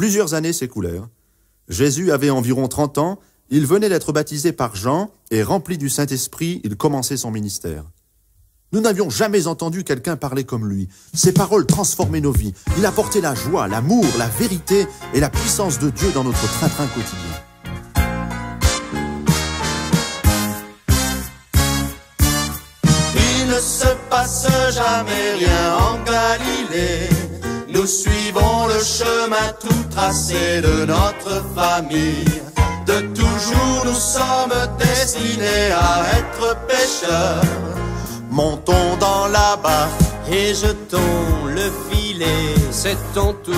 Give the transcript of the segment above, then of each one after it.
Plusieurs années s'écoulèrent. Jésus avait environ 30 ans, il venait d'être baptisé par Jean, et rempli du Saint-Esprit, il commençait son ministère. Nous n'avions jamais entendu quelqu'un parler comme lui. Ses paroles transformaient nos vies. Il apportait la joie, l'amour, la vérité et la puissance de Dieu dans notre train-train quotidien. Il ne se passe jamais rien en Galilée. Nous suivons le chemin tout tracé de notre famille. De toujours nous sommes destinés à être pécheurs. Montons dans la barque et jetons le filet. C'est ton tour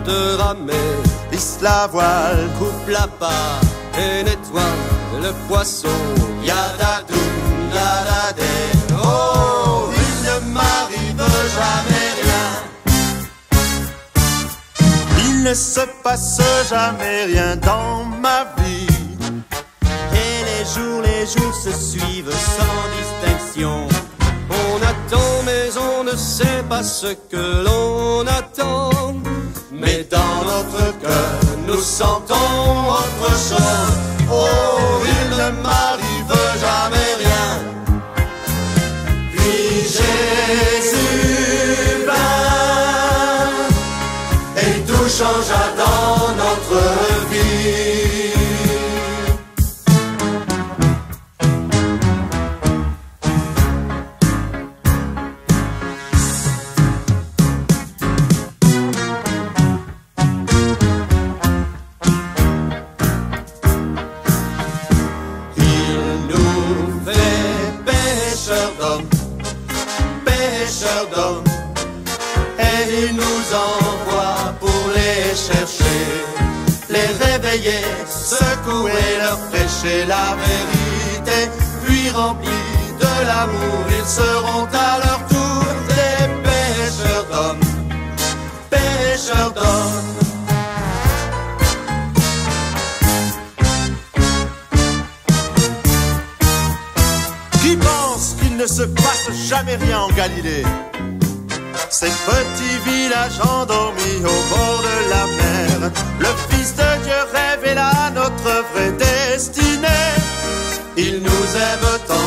de ramer. Hisse la voile, coupe la barre et nettoie le poisson. Yadadou, yadadé. Oh, il ne m'arrive jamais rien. Il ne se passe jamais rien dans ma vie. Et les jours se suivent sans distinction. On attend mais on ne sait pas ce que l'on attend. Mais dans notre cœur nous sentons autre chose. Oh, il ne m'arrive jamais rien. Puis Jésus vint et tout changea dans notre vie. Et il nous envoie pour les chercher, les réveiller, secouer, leur prêcher la vérité. Puis remplis de l'amour, ils seront à leur tour des pêcheurs d'hommes, pêcheurs d'hommes. Qui pense qu'il ne se passe jamais rien en Galilée? Ces petits villages endormis au bord de la mer, le Fils de Dieu révéla notre vraie destinée. Il nous aime tant